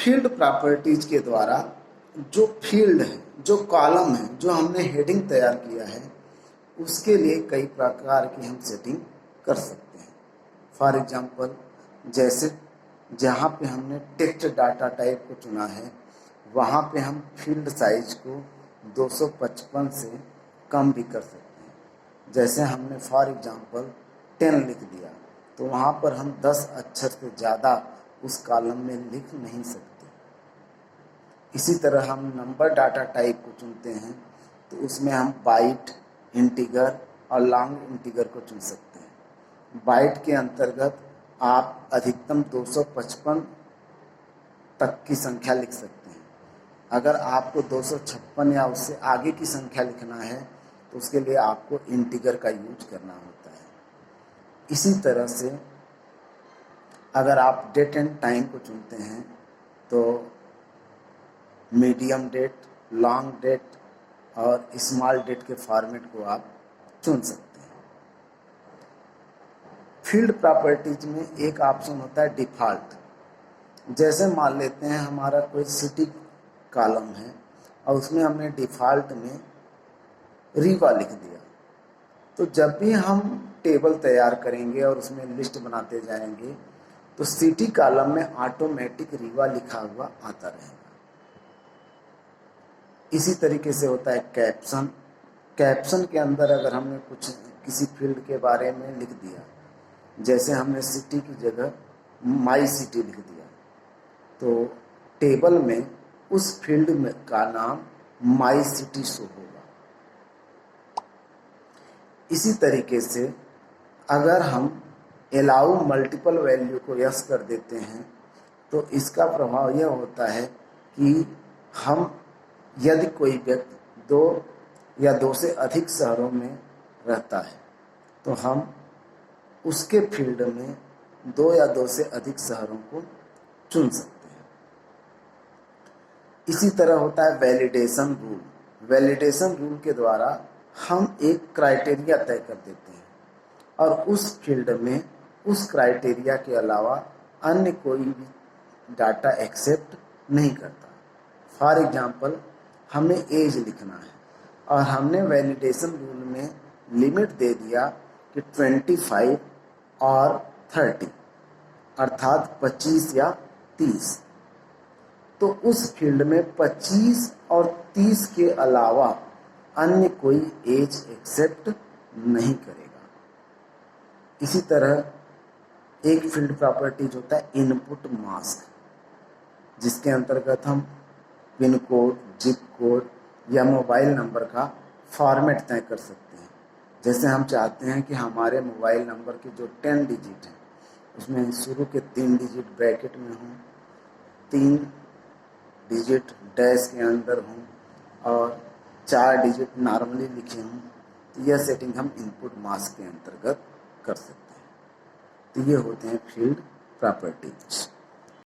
Field properties के द्वारा जो फील्ड है, जो कॉलम है, जो हमने हेडिंग तैयार किया है, उसके लिए कई प्रकार की हम सेटिंग कर सकते हैं। फॉर एग्जांपल, जैसे जहाँ पे हमने टेक्स्ट डाटा टाइप को चुना है, वहाँ पे हम फील्ड साइज को 255 से कम भी कर सकते हैं। जैसे हमने फॉर एग्जांपल 10 लिख दिया, तो वहाँ पर हम 10 अक्षर से ज़्यादा उस कॉलम में लिख नहीं सकते। इसी तरह हम नंबर डाटा टाइप को चुनते हैं, तो उसमें हम बाइट, इंटीगर और लॉन्ग इंटीगर को चुन सकते हैं। बाइट के अंतर्गत आप अधिकतम 255 तक की संख्या लिख सकते हैं। अगर आपको 256 या उससे आगे की संख्या लिखना है, तो उसके लिए आपको इंटीगर का यूज करना होता है। इसी तरह से अगर आप डेट एंड टाइम को चुनते हैं, तो मीडियम डेट, लॉन्ग डेट और स्मॉल डेट के फॉर्मेट को आप चुन सकते हैं। फील्ड प्रॉपर्टीज में एक ऑप्शन होता है डिफ़ॉल्ट। जैसे मान लेते हैं हमारा कोई सिटी कॉलम है और उसमें हमने डिफ़ॉल्ट में रीवा लिख दिया, तो जब भी हम टेबल तैयार करेंगे और उसमें लिस्ट बनाते जाएंगे, तो सिटी कॉलम में ऑटोमेटिक रीवा लिखा हुआ आता रहेगा। इसी तरीके से होता है कैप्शन। कैप्शन के अंदर अगर हमने कुछ किसी फील्ड के बारे में लिख दिया, जैसे हमने सिटी की जगह माई सिटी लिख दिया, तो टेबल में उस फील्ड में का नाम माई सिटी शो होगा। इसी तरीके से अगर हम अलाउ मल्टीपल वैल्यू को यस कर देते हैं, तो इसका प्रभाव यह होता है कि हम यदि कोई व्यक्ति 2 या 2 से अधिक शहरों में रहता है, तो हम उसके फील्ड में 2 या 2 से अधिक शहरों को चुन सकते हैं। इसी तरह होता है वैलिडेशन रूल। वैलिडेशन रूल के द्वारा हम एक क्राइटेरिया तय कर देते हैं और उस फील्ड में उस क्राइटेरिया के अलावा अन्य कोई भी डाटा एक्सेप्ट नहीं करता। फॉर एग्जांपल, हमें एज लिखना है और हमने वैलिडेशन रूल में लिमिट दे दिया कि 25 और 30, अर्थात 25 या 30, तो उस फील्ड में 25 और 30 के अलावा अन्य कोई एज एक्सेप्ट नहीं करेगा। इसी तरह एक फील्ड प्रॉपर्टीज होता है इनपुट मास्क, जिसके अंतर्गत हम पिन कोड, जिप कोड या मोबाइल नंबर का फॉर्मेट तय कर सकते हैं। जैसे हम चाहते हैं कि हमारे मोबाइल नंबर के जो 10 डिजिट हैं, उसमें शुरू के 3 डिजिट ब्रैकेट में हों, 3 डिजिट डैश के अंदर हों और 4 डिजिट नॉर्मली लिखे हों, तो यह सेटिंग हम इनपुट मास्क के अंतर्गत कर सकते हैं। तो ये होते हैं फील्ड प्रॉपर्टीज।